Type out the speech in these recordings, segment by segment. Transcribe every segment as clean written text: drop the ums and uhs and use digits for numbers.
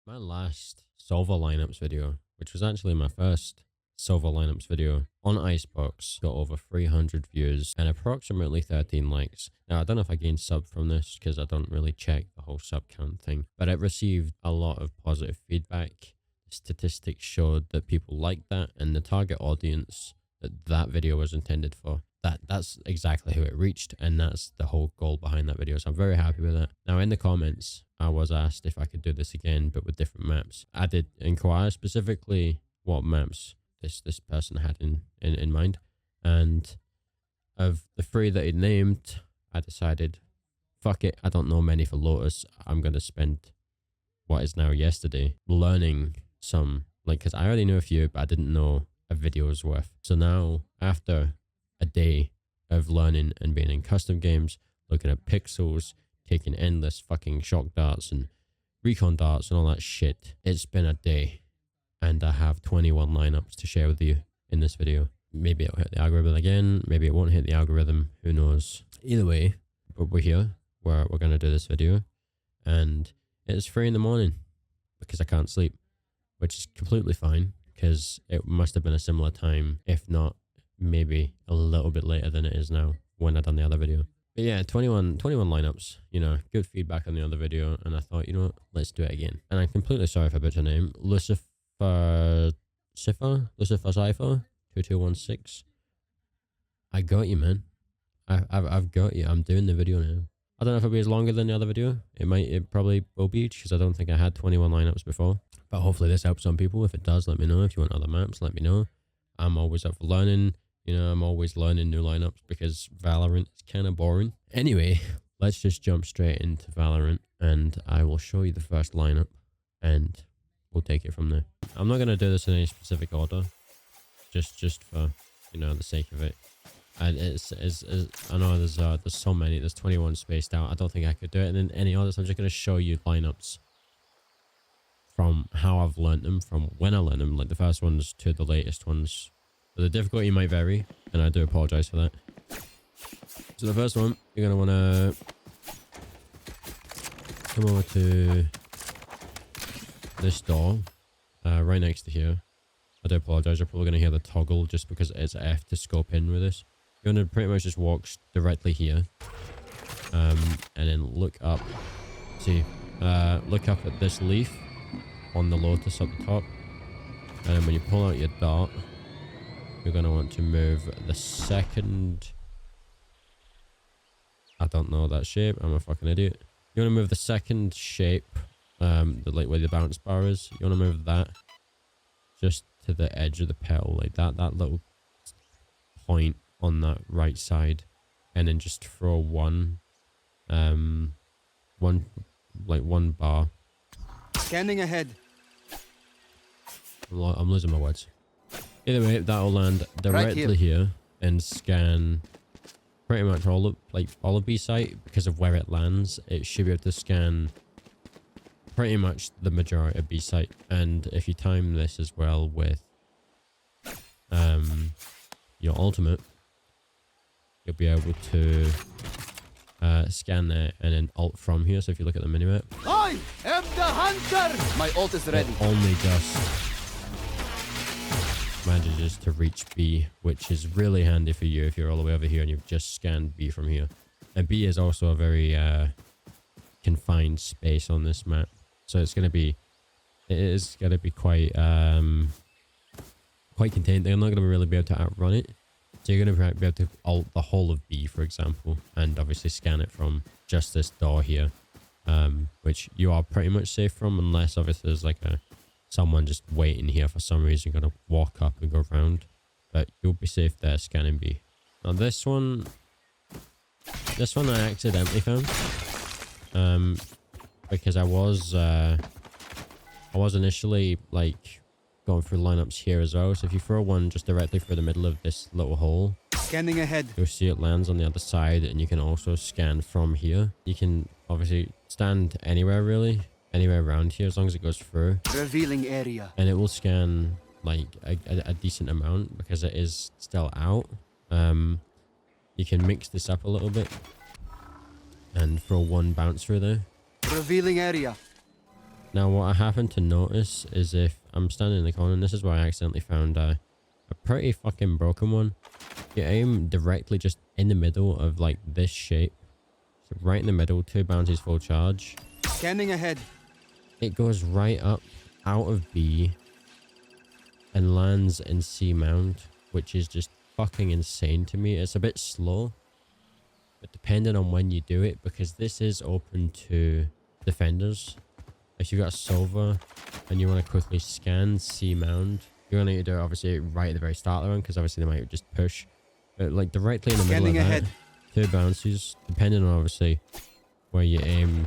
My last Sova lineups video, which was actually my first Sova lineups video on Icebox, got over 300 views and approximately 13 likes. Now, I don't know if I gained sub from this because I don't really check the whole sub count thing, but it received a lot of positive feedback. Statistics showed that people liked that, and the target audience that video was intended for, that's exactly who it reached, and that's the whole goal behind that video. So I'm very happy with that. Now, in the comments, I was asked if I could do this again, but with different maps. I did inquire specifically what maps this person had in mind, and of the three that he named, I decided, fuck it, I don't know many for Lotus. I'm gonna spend what is now yesterday learning some, like, because I already knew a few, but I didn't know a video's worth. So now, after a day of learning and being in custom games, looking at pixels, taking endless fucking shock darts and recon darts and all that shit, it's been a day, and I have 21 lineups to share with you in this video. Maybe it'll hit the algorithm again, maybe it won't hit the algorithm, who knows. Either way, but we're here, we're gonna do this video, and it's 3 in the morning because I can't sleep, which is completely fine because it must have been a similar time, if not maybe a little bit later than it is now when I done the other video. But yeah, 21 lineups, you know, good feedback on the other video, and I thought, you know what, let's do it again. And I'm completely sorry if I butcher your name. Lucifer Cypher 2216. I got you, man. I've got you. I'm doing the video now. I don't know if it'll be as longer than the other video. It probably will be, because I don't think I had 21 lineups before. But hopefully this helps some people. If it does, let me know. If you want other maps, let me know. I'm always up for learning. You know, I'm always learning new lineups because Valorant is kind of boring. Anyway, let's just jump straight into Valorant, and I will show you the first lineup, and we'll take it from there. I'm not going to do this in any specific order, just for, you know, the sake of it. And I know there's so many. There's 21 spaced out. I don't think I could do it in any order. So I'm just going to show you lineups from how I've learned them, from when I learned them, like the first ones to the latest ones. But the difficulty might vary, and I do apologize for that. So the first one, you're going to want to come over to this door, right next to here. I do apologize. You're probably going to hear the toggle just because it's F to scope in with this. You're going to pretty much just walk directly here, and then look up. See, look up at this leaf on the Lotus up the top, and then when you pull out your dart, you're going to want to move the second, I don't know that shape, I'm a fucking idiot. You want to move the second shape, like where the bounce bar is. You want to move that just to the edge of the petal, like that little point on that right side, and then just throw one bar. Scanning ahead. I'm losing my words. Either way, that'll land directly right here and scan pretty much all of B site. Because of where it lands, it should be able to scan pretty much the majority of B site. And if you time this as well with your ultimate, you'll be able to scan there and then ult from here. So if you look at the minimap, I am the hunter. My ult is ready. it only just manages to reach B, which is really handy for you if you're all the way over here and you've just scanned B from here. And B is also a very confined space on this map, so it is going to be quite contained. They're not going to really be able to outrun it, so you're going to be able to ult the whole of B, for example, and obviously scan it from just this door here, which you are pretty much safe from, unless obviously there's like someone just waiting here for some reason. You're going to walk up and go around, but you'll be safe there scanning B. Now this one I accidentally found, because I was initially like going through lineups here as well. So if you throw one just directly through the middle of this little hole, scanning ahead, you'll see it lands on the other side, and you can also scan from here. You can obviously stand anywhere really, anywhere around here, as long as it goes through. Revealing area. And it will scan like a decent amount because it is still out. You can mix this up a little bit and throw one bounce through there. Revealing area. Now, what I happen to notice is if I'm standing in the corner, and this is where I accidentally found a pretty fucking broken one. You aim directly just in the middle of like this shape. So right in the middle, 2 bounties full charge. Scanning ahead. It goes right up out of B and lands in C mount, which is just fucking insane to me. It's a bit slow, but depending on when you do it, because this is open to defenders. If you've got a Sova and you want to quickly scan C mount, you're going to need to do it obviously right at the very start of the round, because obviously they might just push. But like directly in the middle of that, ahead. 2 bounces, depending on obviously where you aim.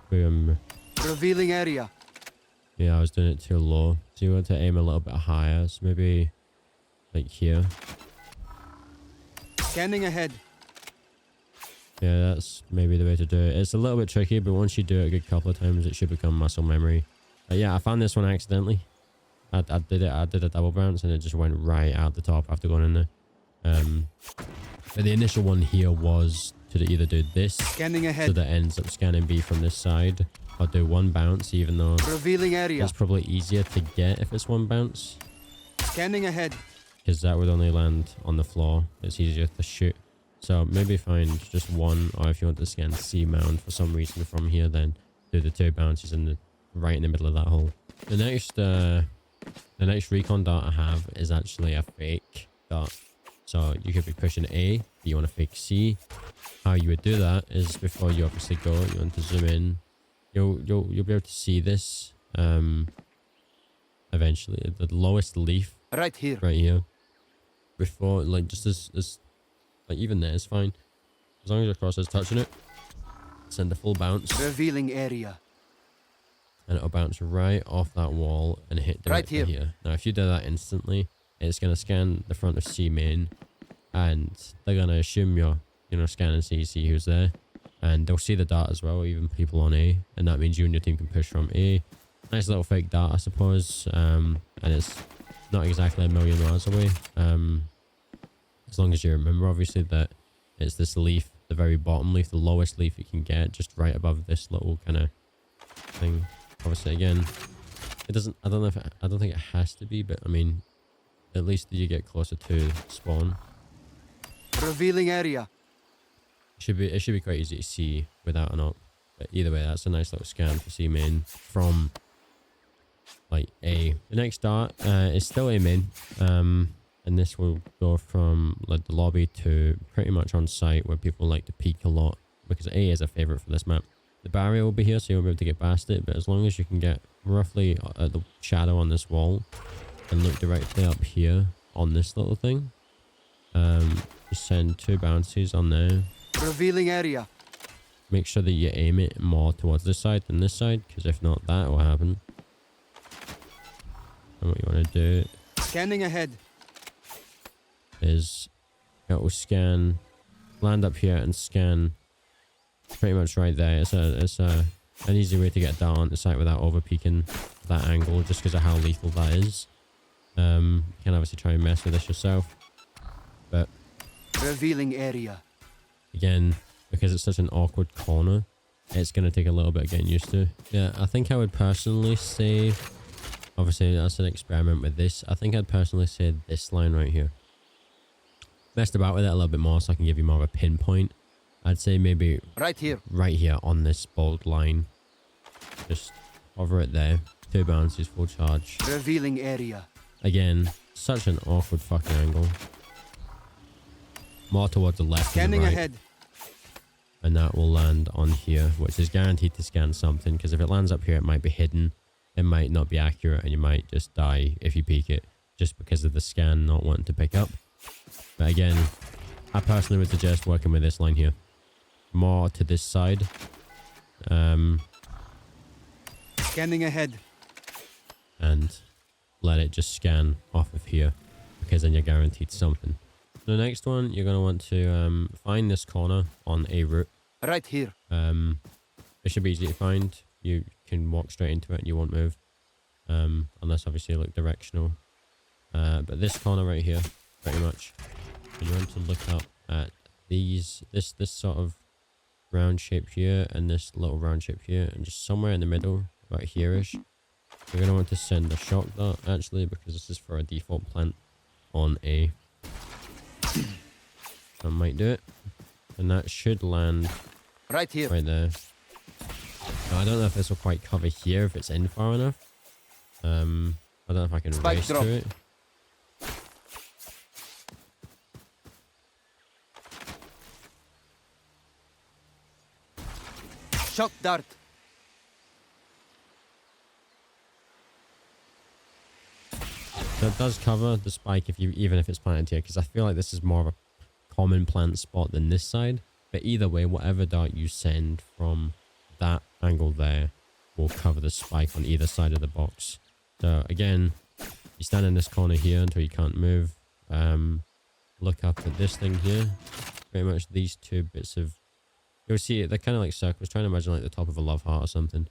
Boom. Revealing area. Yeah, I was doing it too low. So you want to aim a little bit higher. So maybe like here. Scanning ahead. Yeah, that's maybe the way to do it. It's a little bit tricky, but once you do it a good couple of times, it should become muscle memory. But yeah, I found this one accidentally. I did a double bounce and it just went right out the top after going in there. But the initial one here was to either do this, Scanning ahead. so that ends up scanning B from this side, or do 1 bounce, even though Revealing area. it's probably easier to get if it's 1 bounce, Scanning ahead. because that would only land on the floor. It's easier to shoot. So maybe find just 1, or if you want to scan C mount for some reason from here, then do the 2 bounces right in the middle of that hole. The next recon dart I have is actually a fake dart. So you could be pushing A, but you want to fake C. How you would do that is before you obviously go, you want to zoom in. You'll be able to see this eventually. The lowest leaf Right here. right here. Before, like, just as like, even there is fine. As long as your cross is touching it, send a full bounce. Revealing area. And it'll bounce right off that wall and hit directly Right here. here. Now, if you do that instantly, it's going to scan the front of C main, and they're going to assume you're, scanning C, see who's there. And they'll see the dart as well, even people on A. And that means you and your team can push from A. Nice little fake dart, I suppose. And it's not exactly a million miles away. As long as you remember, obviously, that it's this leaf, the very bottom leaf, the lowest leaf you can get, just right above this little kind of thing. Obviously, again, it doesn't, I don't think it has to be, but I mean, at least you get closer to spawn. Revealing area. It should be quite easy to see without an op. But either way, that's a nice little scan for C main from like A. The next dart is still A main. And this will go from like the lobby to pretty much on site, where people like to peek a lot, because A is a favorite for this map. The barrier will be here, so you'll be able to get past it, but as long as you can get roughly at the shadow on this wall and look directly up here on this little thing, just send 2 bounces on there. Revealing area. Make sure that you aim it more towards this side than this side, because if not, that will happen. And what you want to do Scanning ahead. is it will scan, land up here and scan pretty much right there. It's an easy way to get down on the site without over peeking that angle, just because of how lethal that is. You can obviously try and mess with this yourself, but Revealing area. again, because it's such an awkward corner, it's going to take a little bit of getting used to. Yeah, I think I would personally say, obviously that's an experiment with this, I think I'd personally say this line right here. Messed about with it a little bit more so I can give you more of a pinpoint. I'd say maybe Right here. right here on this bold line. Just hover it there. 2 bounces, full charge. Revealing area. Again, such an awkward fucking angle. More towards the left than the Scanning right. ahead. And that will land on here, which is guaranteed to scan something, because if it lands up here, it might be hidden. It might not be accurate, and you might just die if you peek it, just because of the scan not wanting to pick up. But again, I personally would suggest working with this line here. More to this side. Scanning ahead. And let it just scan off of here, because then you're guaranteed something. The next one, you're going to want to find this corner on a route. Right here. It should be easy to find. You can walk straight into it and you won't move. Unless obviously you look directional. But this corner right here, pretty much. And you want to look up at this sort of round shape here and this little round shape here, and just somewhere in the middle, about here-ish, you're going to want to send a shock dart, actually, because this is for a default plant on A. I might do it. And that should land Right here. right there. Now, I don't know if this will quite cover here if it's in far enough. I don't know if I can Spike race drop. to it. Shock dart. So it does cover the spike even if it's planted here, because I feel like this is more of a common plant spot than this side. But either way, whatever dart you send from that angle there will cover the spike on either side of the box. So again, you stand in this corner here until you can't move. Look up at this thing here. Pretty much these two bits of... You'll see it, they're kind of like circles. Trying to imagine like the top of a love heart or something.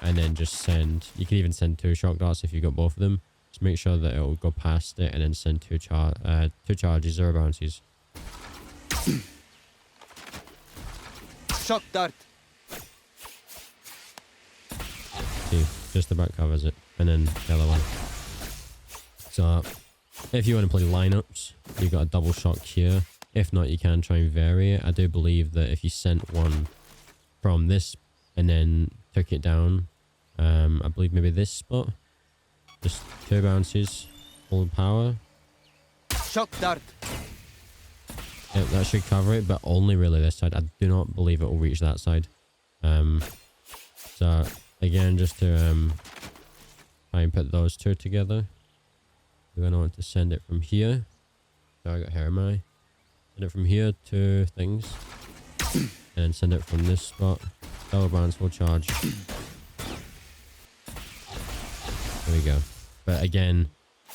And then just send... You can even send 2 shock darts if you've got both of them. Just make sure that it'll go past it and then send 2 charges, 0 bounties. Shock dart. See, just about covers it. And then the other one. So, if you want to play lineups, you've got a double shock here. If not, you can try and vary it. I do believe that if you sent one from this and then took it down, I believe maybe this spot, just 2 bounces, full power. Shock dart. Yep, that should cover it, but only really this side. I do not believe it will reach that side. So again, just to try and put those 2 together, we're going to want to send it from here. So I got here, am I? Send it from here to things, and then send it from this spot. Double bounce, full charge. There we go. But again,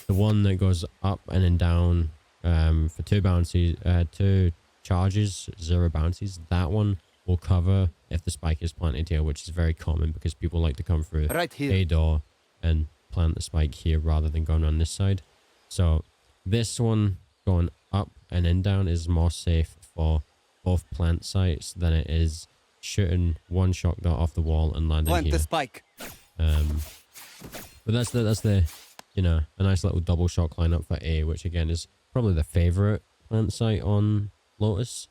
the one that goes up and then down for 2 bounces, 2 charges, 0 bounces, that one will cover if the spike is planted here, which is very common because people like to come through Right here. a door and plant the spike here rather than going on this side. So this one going up and then down is more safe for both plant sites than it is shooting 1 shock dart off the wall and landing Plant here. the spike. But that's the you know, a nice little double shock lineup for A, which again is probably the favorite plant site on Lotus.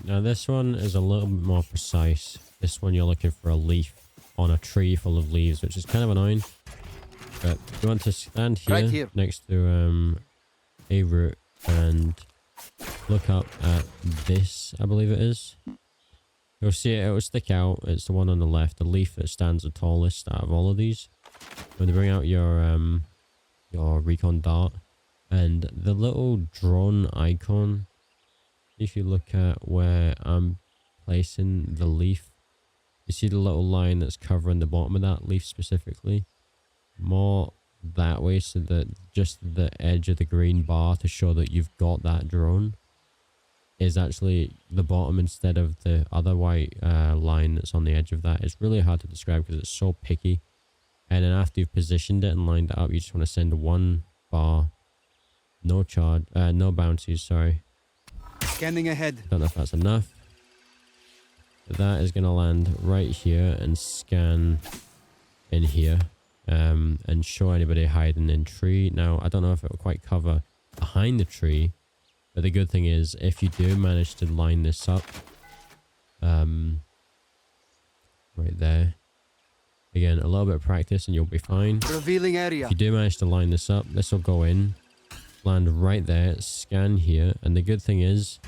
Now this one is a little bit more precise. This one you're looking for a leaf on a tree full of leaves, which is kind of annoying. But you want to stand here, Right here. next to a root and look up at this, I believe it is. You'll see it will stick out. It's the one on the left, the leaf that stands the tallest out of all of these. When you bring out your recon dart and the little drone icon, if you look at where I'm placing the leaf, you see the little line that's covering the bottom of that leaf specifically, more that way, so that just the edge of the green bar to show that you've got that drone is actually the bottom instead of the other white line that's on the edge of that. It's really hard to describe because it's so picky. And then after you've positioned it and lined it up, you just want to send 1 bar, no charge, no bounties, sorry. Scanning ahead. Don't know if that's enough. But that is going to land right here and scan in here, and show anybody hiding in tree. Now, I don't know if it will quite cover behind the tree, but the good thing is if you do manage to line this up, right there, again, a little bit of practice and you'll be fine. Revealing area. If you do manage to line this up, this will go in, land right there, scan here, and the good thing is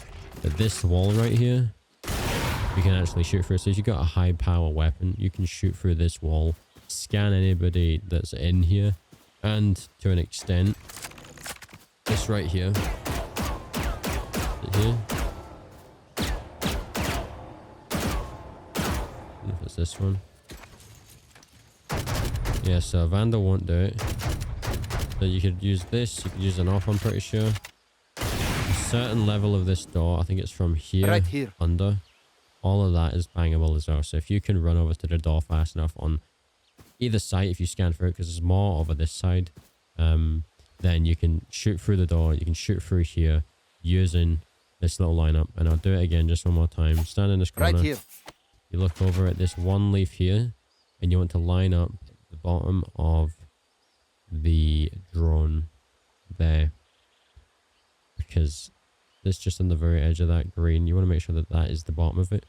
that this wall right here, you can actually shoot through. So if you've got a high power weapon, you can shoot through this wall, scan anybody that's in here, and to an extent, this right here, if it's this one. Yeah, so Vandal won't do it. So you could use this, you could use an off, I'm pretty sure. A certain level of this door, I think it's from here, Right here. under. All of that is bangable as well. So if you can run over to the door fast enough on either side, if you scan through it, because there's more over this side, then you can shoot through the door, you can shoot through here using this little lineup. And I'll do it again just one more time. Stand in this corner. Right here. you look over at this one leaf here, and you want to line up the bottom of the drone there, because it's just on the very edge of that green. You want to make sure that that is the bottom of it.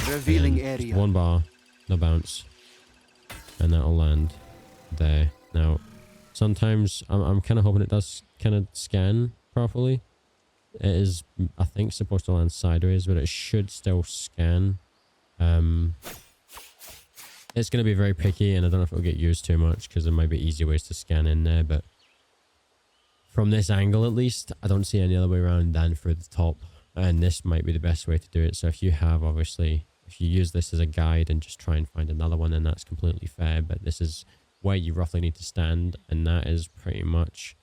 Revealing area. One bar, no bounce, and that'll land there. Now, sometimes I'm kind of hoping it does kind of scan properly. It is, I think, supposed to land sideways, but it should still scan. It's going to be very picky, and I don't know if it'll get used too much because there might be easy ways to scan in there, but from this angle at least, I don't see any other way around than through the top, and this might be the best way to do it. So if you have, obviously, if you use this as a guide and just try and find another one, then that's completely fair, but this is where you roughly need to stand, and that is pretty much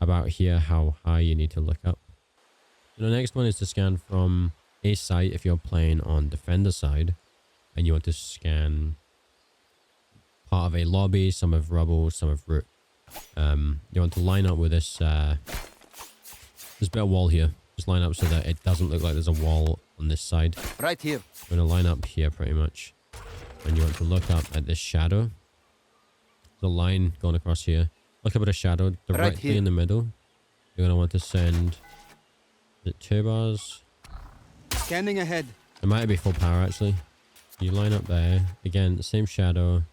about here how high you need to look up. The next one is to scan from a site if you're playing on defender side and you want to scan part of a lobby, some of rubble, some of root. You want to line up with this this bit of wall here. Just line up so that it doesn't look like there's a wall on this side. Right here. We're going to line up here pretty much. And you want to look up at this shadow. The line going across here. Look up at a shadow directly in the middle. You're going to want to send... Is it 2 bars? Scanning ahead. It might be full power actually. You line up there. Again, the same shadow.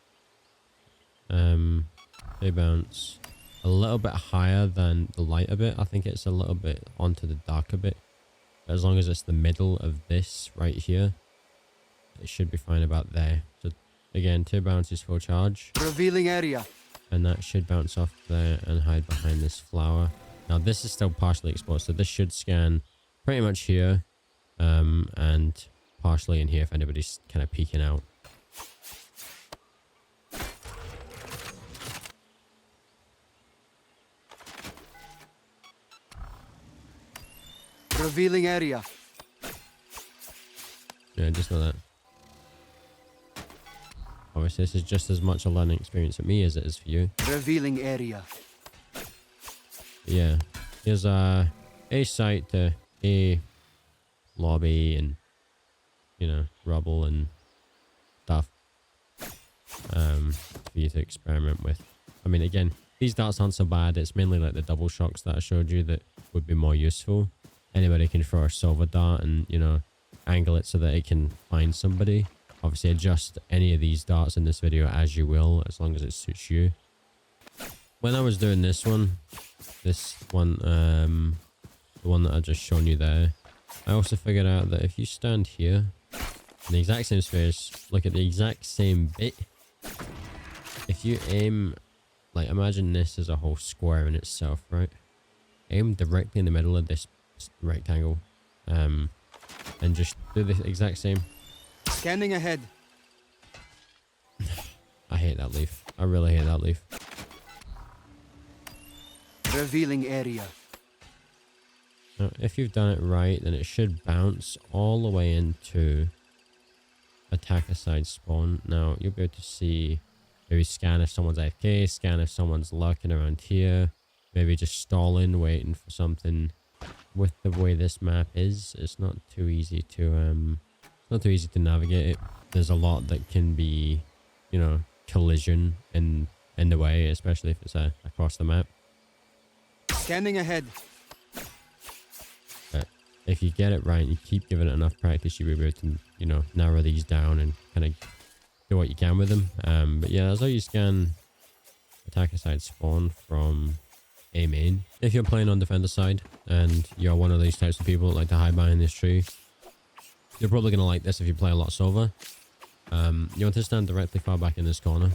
They bounce. A little bit higher than the lighter bit. I think it's a little bit onto the darker bit. But as long as it's the middle of this right here, it should be fine about there. So again, 2 bounces full charge. Revealing area. And that should bounce off there and hide behind this flower. Now this is still partially exposed, so this should scan pretty much here, and partially in here if anybody's kind of peeking out. Revealing area. Yeah, just like that. Obviously this is just as much a learning experience for me as it is for you. Revealing area. Yeah, here's a site to a lobby and, you know, rubble and stuff for you to experiment with. I mean, again, these darts aren't so bad. It's mainly like the double shocks that I showed you that would be more useful. Anybody can throw a Sova dart and, you know, angle it so that it can find somebody. Obviously adjust any of these darts in this video as you will, as long as it suits you. When I was doing this one, the one that I just shown you there, I also figured out that if you stand here in the exact same space, look at the exact same bit, if you aim, like imagine this as a whole square in itself, right? Aim directly in the middle of this rectangle, and just do the exact same. Scanning ahead. I hate that leaf. I really hate that leaf. Revealing area. Now, if you've done it right, then it should bounce all the way into attacker side spawn. Now, you'll be able to see, maybe scan if someone's AFK, scan if someone's lurking around here, maybe just stalling, waiting for something. With the way this map is, it's not too easy to navigate it. There's a lot that can be, you know, collision in the way, especially if it's across the map. Scanning ahead. But if you get it right and you keep giving it enough practice, you'll be able to, you know, narrow these down and kind of do what you can with them. But yeah, that's how you scan attacker side spawn from a main. If you're playing on defender side and you're one of these types of people that like to hide behind this tree, you're probably going to like this if you play a lot of Sova. You want to stand directly far back in this corner.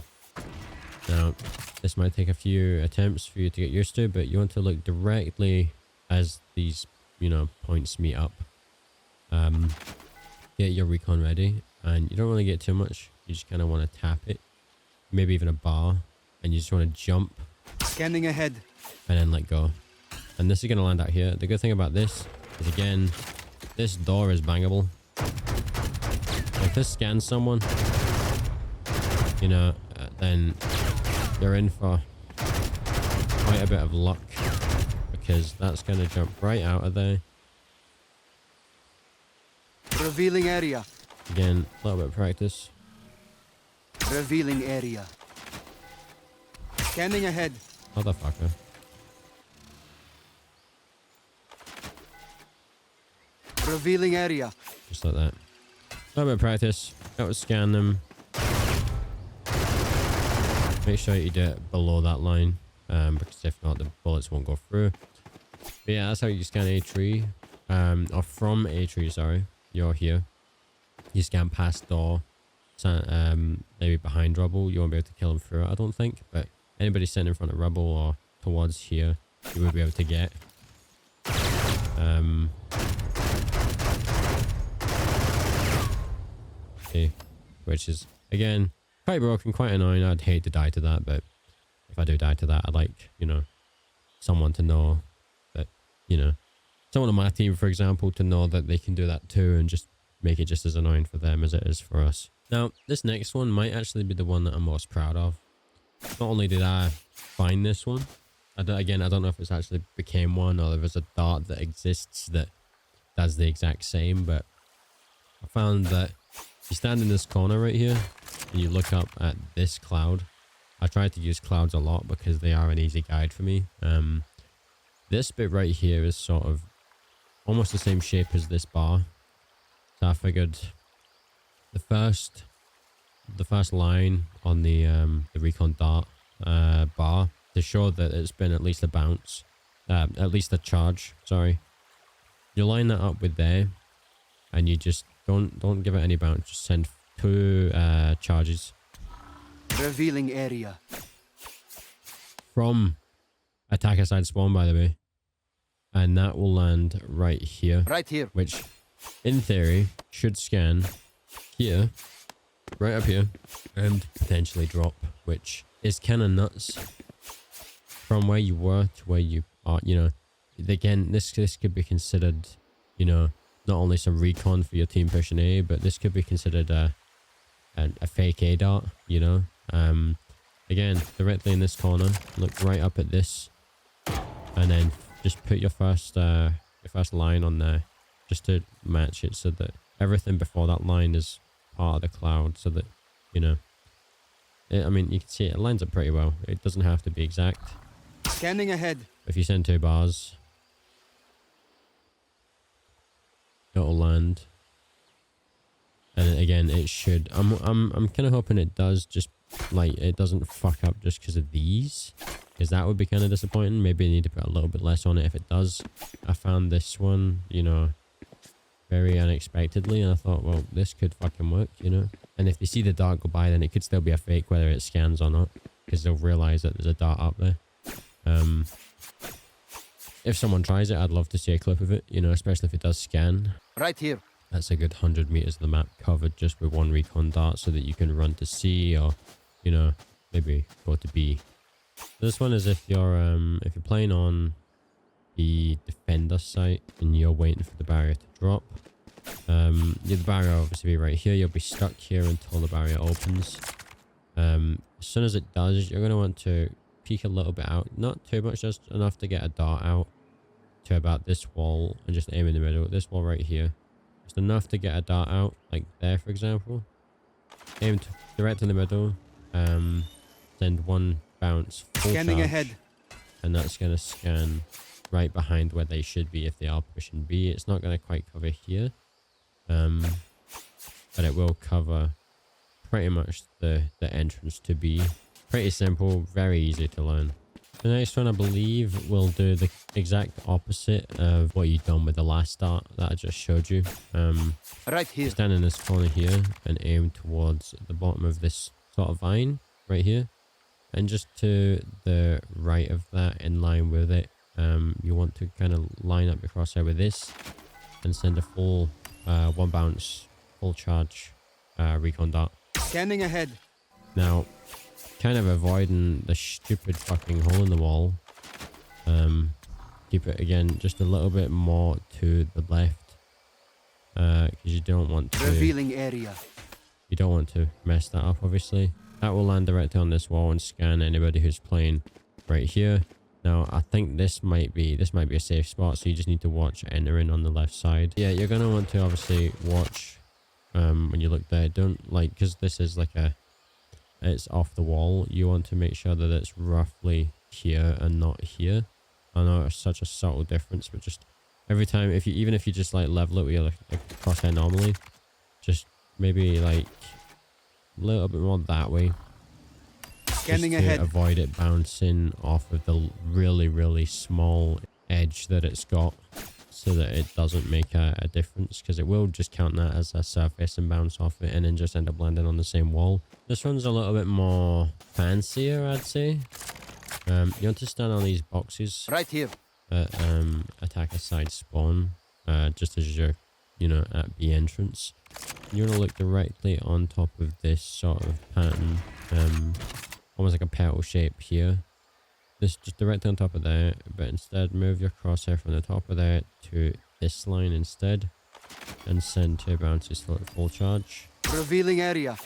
Now, this might take a few attempts for you to get used to, but you want to look directly as these, you know, points meet up. Get your recon ready, and you don't really get too much. You just kind of want to tap it, maybe even a bar, and you just want to jump. Scanning ahead. And then let go. And this is going to land out here. The good thing about this is, again, this door is bangable. If this scans someone, you know, then you're in for quite a bit of luck, because that's going to jump right out of there. Revealing area. Again, a little bit of practice. Revealing area. Scanning ahead. Motherfucker. Revealing area. Just like that. A little bit of practice. Got to scan them. Make sure you do it below that line. Because if not, the bullets won't go through. But yeah, that's how you scan a tree. Or from a tree, sorry. You're here. You scan past door. Maybe behind rubble. You won't be able to kill them through it, I don't think. But anybody sitting in front of rubble or towards here, you will be able to get. Okay. Which is, again, quite broken, quite annoying. I'd hate to die to that, but if I do die to that, I'd like, you know, someone to know that, you know, someone on my team, for example, to know that they can do that too and just make it just as annoying for them as it is for us. Now, this next one might actually be the one that I'm most proud of. Not only did I find this one, I don't know if it's actually became one or if there's a dart that exists that does the exact same, but I found that you stand in this corner right here and you look up at this cloud. I try to use clouds a lot because they are an easy guide for me. This bit right here is sort of almost the same shape as this bar. So I figured the first line on the recon dart bar to show that it's been at least a bounce, at least a charge, sorry. You line that up with there and you just don't give it any bounce, just send 2 charges. Revealing area. From attacker side spawn, by the way. And that will land right here. Right here. Which, in theory, should scan here, right up here, and potentially drop, which is kind of nuts. From where you were to where you are, you know, again, this could be considered, you know, not only some recon for your team pushing A, but this could be considered a fake A dart, you know. Again, directly in this corner, look right up at this, and then just put your first line on there, just to match it, so that everything before that line is part of the cloud, so that, you know, I mean, you can see it lines up pretty well. It doesn't have to be exact. Scanning ahead. If you send 2 bars, it'll land. And again, it should. I'm kind of hoping it does, just like it doesn't fuck up just because of these, because that would be kind of disappointing. Maybe I need to put a little bit less on it if it does. I found this one, you know, very unexpectedly, and I thought, well, this could fucking work, you know. And if they see the dart go by, then it could still be a fake, whether it scans or not, because they'll realize that there's a dart up there. If someone tries it, I'd love to see a clip of it, you know, especially if it does scan. Right here. That's a good 100 meters of the map covered just with 1 recon dart, so that you can run to C, or, you know, maybe go to B. This one is if you're playing on the defender site and you're waiting for the barrier to drop. The barrier will obviously be right here. You'll be stuck here until the barrier opens. As soon as it does, you're going to want to peek a little bit out. Not too much, just enough to get a dart out to about this wall and just aim in the middle. This wall right here. Just enough to get a dart out, like there, for example. Aim direct in the middle. Send 1 bounce. Scanning ahead. And that's going to scan right behind where they should be if they are pushing B. It's not going to quite cover here. But it will cover pretty much the entrance to B. Pretty simple, very easy to learn. The next one, I believe, will do the exact opposite of what you've done with the last dart that I just showed you. Right here. Stand in this corner here and aim towards the bottom of this sort of vine right here. And just to the right of that, in line with it, you want to kind of line up your crosshair with this and send a full 1 bounce, full charge recon dart. Scanning ahead. Now, kind of avoiding the stupid fucking hole in the wall. Keep it, again, just a little bit more to the left. Because you don't want to... Revealing area. You don't want to mess that up, obviously. That will land directly on this wall and scan anybody who's playing right here. Now, I think this might be a safe spot, so you just need to watch entering on the left side. Yeah, you're going to want to obviously watch when you look there. Don't like, because this is like it's off the wall. You want to make sure that it's roughly here and not here. I know it's such a subtle difference, but just every time, even if you just like level it with your like crosshair normally, just maybe like a little bit more that way. Scanning just to ahead. avoid it bouncing off of the really, really small edge that it's got, so that it doesn't make a difference, because it will just count that as a surface and bounce off it and then just end up landing on the same wall. This one's a little bit more fancier, I'd say. You want to stand on these boxes Right here. that attacker side spawn, just as you're, at the entrance. You want to look directly on top of this sort of pattern, almost like a petal shape here. This just directly on top of there, but instead move your crosshair from the top of there to this line instead, and send 2 bounces full charge. Revealing area.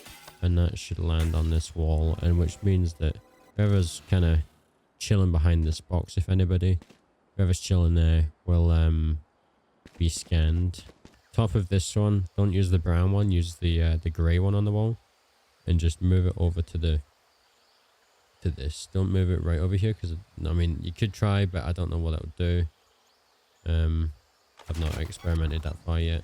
And that should land on this wall, and which means that whoever's kind of chilling behind this box, if anybody, whoever's chilling there will be scanned. Top of this one, don't use the brown one, use the grey one on the wall, and just move it over to this. Don't move it right over here, because I mean, you could try, but I don't know what that would do. I've not experimented that far yet.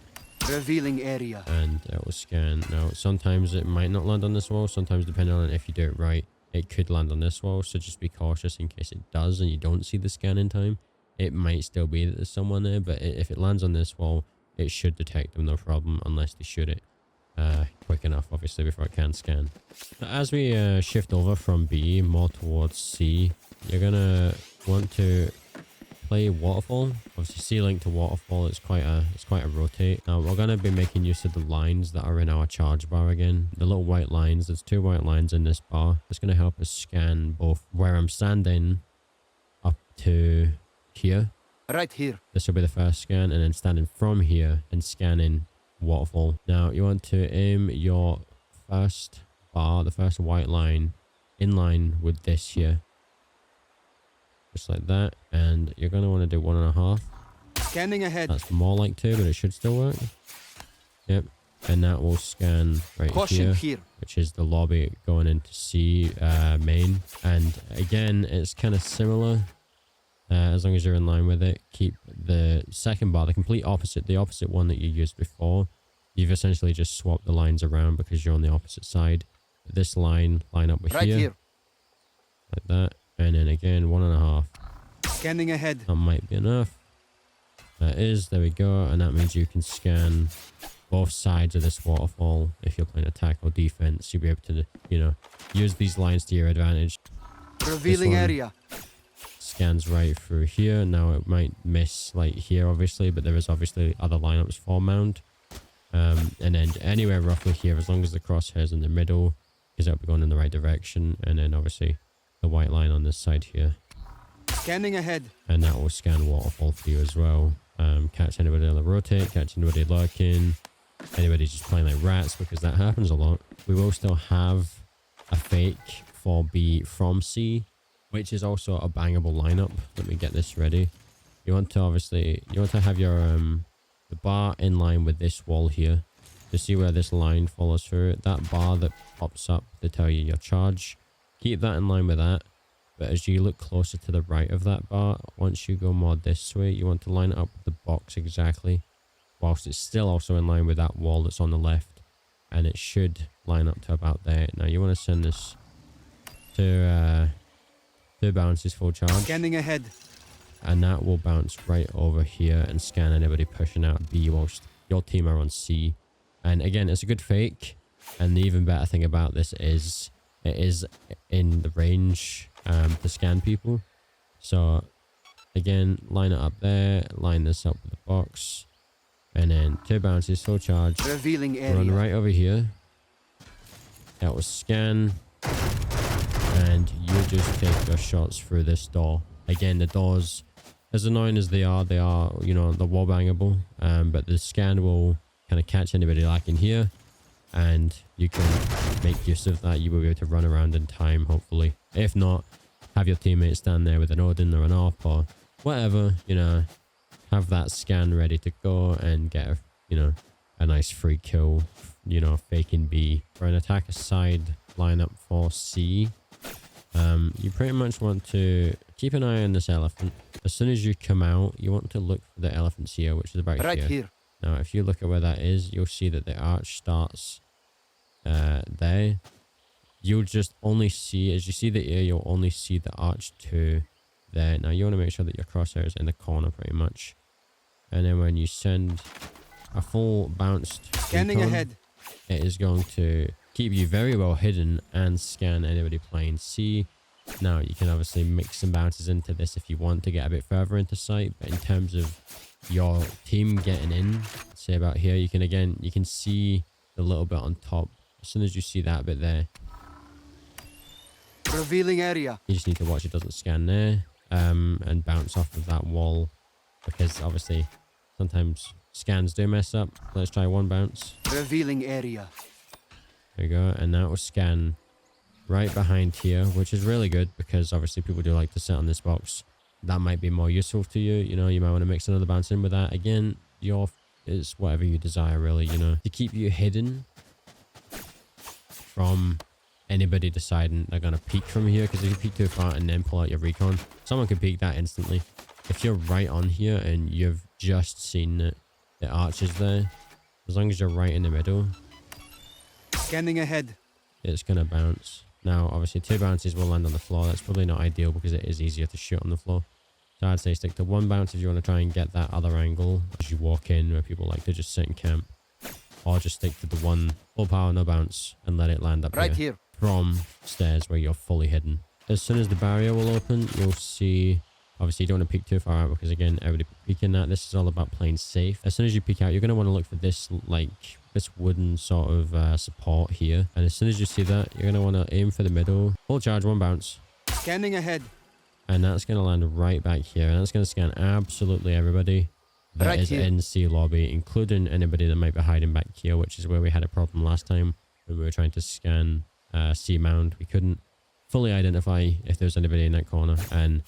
Revealing area. And it will scan. Now sometimes it might not land on this wall, sometimes depending on if you do it right, it could land on this wall, so just be cautious in case it does and you don't see the scan in time. It might still be that there's someone there, but if it lands on this wall, it should detect them, no problem, unless they shoot it quick enough, obviously, before it can scan. As we shift over from B more towards C, you're gonna want to play waterfall. Obviously, C link to waterfall, it's quite a rotate. Now we're gonna be making use of the lines that are in our charge bar again. The little white lines. There's 2 white lines in this bar. It's gonna help us scan both where I'm standing up to here. Right here. This will be the first scan, and then standing from here and scanning waterfall. Now you want to aim your first bar, the first white line, in line with this here, just like that, and you're going to want to do 1.5. Scanning ahead. That's more like 2, but it should still work. Yep. And that will scan right Caution here, which is the lobby going into C main. And again, it's kind of similar. As long as you're in line with it, keep the second bar, the complete opposite, the opposite one that you used before. You've essentially just swapped the lines around because you're on the opposite side. This line up with right here. Like that. And then again, 1.5. Scanning ahead. That might be enough. That is, there we go. And that means you can scan both sides of this waterfall. If you're playing attack or defense, you'll be able to, use these lines to your advantage. Revealing area. Scans right through here. Now it might miss like here, obviously, but there is obviously other lineups for mound. And then anywhere roughly here, as long as the crosshair's in the middle, because that'll be going in the right direction. And then obviously the white line on this side here. Scanning ahead. And that will scan waterfall for you as well. Catch anybody on the rotate, catch anybody lurking, anybody just playing like rats, because that happens a lot. We will still have a fake for B from C, which is also a bangable lineup. Let me get this ready. You want to have your the bar in line with this wall here. To see where this line follows through. That bar that pops up to tell you your charge. Keep that in line with that. But as you look closer to the right of that bar, once you go more this way, you want to line it up with the box exactly, whilst it's still also in line with that wall that's on the left. And it should line up to about there. Now you want to send this to 2 bounces full charge. Scanning ahead. And that will bounce right over here and scan anybody pushing out B whilst your team are on C. And again, it's a good fake. And the even better thing about this is it is in the range to scan people. So again, line it up there, line this up with the box, and then 2 bounces full charge. Revealing area. Run right over here. That will scan. And you just take your shots through this door. Again, the doors, as annoying as they are, they're wall bangable. But the scan will kind of catch anybody lacking here, and you can make use of that. You will be able to run around in time, hopefully. If not, have your teammates stand there with an Odin or an AWP or whatever, have that scan ready to go and get a nice free kill you know, faking B. For an attacker side lineup for C, you pretty much want to keep an eye on this elephant. As soon as you come out, you want to look for the elephants here, which is about Right here. Now, if you look at where that is, you'll see that the arch starts there. You'll just only see, as you see the ear, you'll only see the arch to there. Now, you want to make sure that your crosshair is in the corner pretty much. And then when you send a full bounced Scanning recon, ahead. it is going to keep you very well hidden and scan anybody playing C. Now, you can obviously mix some bounces into this if you want to get a bit further into sight, but in terms of your team getting in, say about here, you can see the little bit on top. As soon as you see that bit there, Revealing area. you just need to watch it doesn't scan there, and bounce off of that wall, because obviously sometimes scans do mess up. Let's try one bounce. Revealing area. There we go, and that will scan right behind here, which is really good because obviously people do like to sit on this box. That might be more useful to you. You know, you might want to mix another bounce in with that. Again, it's whatever you desire, really, you know, to keep you hidden from anybody deciding they're going to peek from here. Because if you peek too far and then pull out your recon, someone can peek that instantly. If you're right on here and you've just seen it, the arch is there, as long as you're right in the middle, Scanning ahead. it's going to bounce. Now, obviously, 2 bounces will land on the floor. That's probably not ideal because it is easier to shoot on the floor. So I'd say stick to 1 bounce if you want to try and get that other angle as you walk in, where people like to just sit and camp. Or just stick to the 1 full power, no bounce, and let it land up Right here here. from stairs where you're fully hidden. As soon as the barrier will open, you'll see... Obviously, you don't want to peek too far out because, again, everybody peeking that. This is all about playing safe. As soon as you peek out, you're going to want to look for this, like, this wooden sort of support here. And as soon as you see that, you're going to want to aim for the middle. Full charge, 1 bounce. Scanning ahead. And that's going to land right back here. And that's going to scan absolutely everybody that Right is here. in C lobby, including anybody that might be hiding back here, which is where we had a problem last time when we were trying to scan C mound. We couldn't fully identify if there was anybody in that corner. And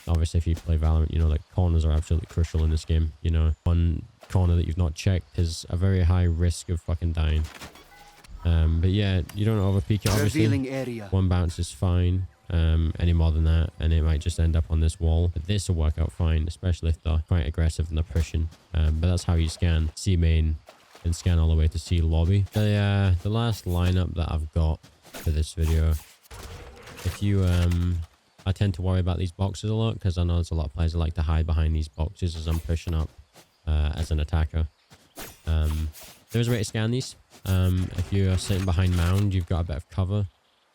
obviously, if you play Valorant, you know that corners are absolutely crucial in this game. You know, one corner that you've not checked is a very high risk of fucking dying. But yeah, you don't overpeak it, obviously. Revealing area. 1 bounce is fine. Any more than that, and it might just end up on this wall. But this will work out fine, especially if they're quite aggressive and they're pushing. But that's how you scan C main and scan all the way to C lobby. The last lineup that I've got for this video, if you I tend to worry about these boxes a lot because I know there's a lot of players that like to hide behind these boxes as I'm pushing up as an attacker. There's a way to scan these. If you are sitting behind mound, you've got a bit of cover.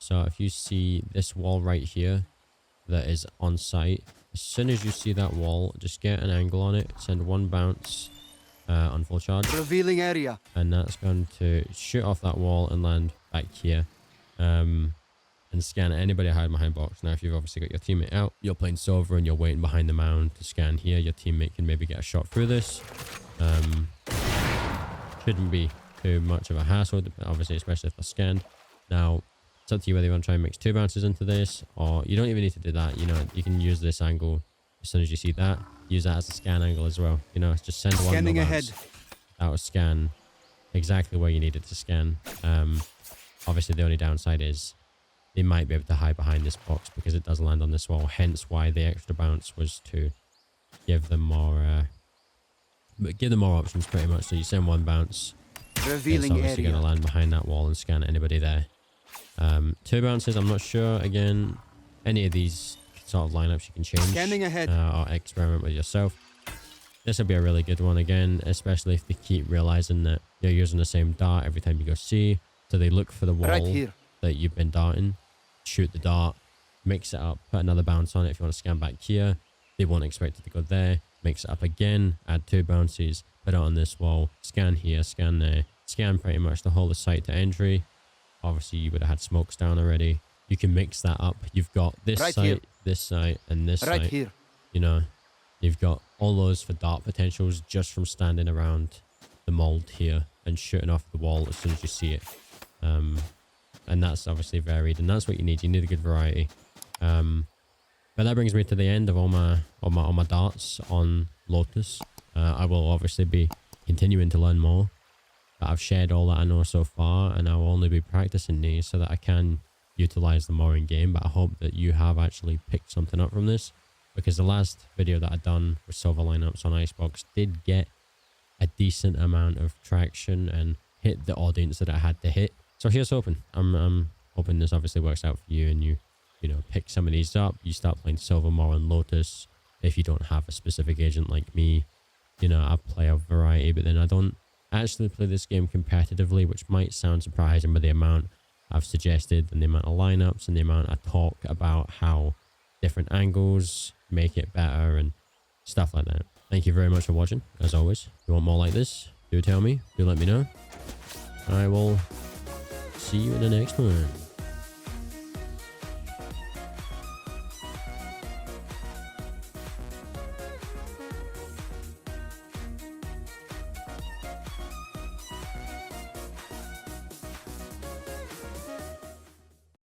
So if you see this wall right here that is on site, as soon as you see that wall, just get an angle on it, send 1 bounce on full charge. Revealing area. And that's going to shoot off that wall and land back here. And scan anybody hiding behind box. Now, if you've obviously got your teammate out, you're playing Sova and you're waiting behind the mound to scan here, your teammate can maybe get a shot through this. Shouldn't be too much of a hassle, obviously, especially if they're scanned. Now, it's up to you whether you want to try and mix 2 bounces into this, or you don't even need to do that. You know, you can use this angle as soon as you see that. Use that as a scan angle as well. You know, just send 1 Scanning no ahead. bounce. That will scan exactly where you need it to scan. Obviously, the only downside is they might be able to hide behind this box because it does land on this wall. Hence why the extra bounce was to give them more options pretty much. So you send 1 bounce. Revealing It's obviously going to area. land behind that wall and scan anybody there. 2 bounces, I'm not sure. Again, any of these sort of lineups you can change Scanning ahead. or experiment with yourself. This will be a really good one again, especially if they keep realizing that you're using the same dart every time you go C. So they look for the wall Right here. that you've been darting, shoot the dart, mix it up, put another bounce on it if you want to scan back here. They won't expect it to go there. Mix it up again, add 2 bounces, put it on this wall, scan here, scan there, scan pretty much the whole of site to entry. Obviously, you would have had smokes down already. You can mix that up. You've got this Right site, here. this site, and this Right site. here. You know, you've got all those for dart potentials just from standing around the mold here and shooting off the wall as soon as you see it. And that's obviously varied, and that's what you need. You need a good variety. But that brings me to the end of all my darts on Lotus. I will obviously be continuing to learn more. But I've shared all that I know so far, and I'll only be practicing these so that I can utilize them more in game. But I hope that you have actually picked something up from this, because the last video that I done with Sova lineups on Icebox did get a decent amount of traction and hit the audience that I had to hit. So here's hoping. I'm hoping this obviously works out for you, and you know, pick some of these up. You start playing Sova more on Lotus. If you don't have a specific agent like me, you know, I play a variety, but then I don't actually play this game competitively, which might sound surprising by the amount I've suggested and the amount of lineups and the amount I talk about how different angles make it better and stuff like that. Thank you very much for watching. As always, if you want more like this, do tell me, do let me know. I will see you in the next one.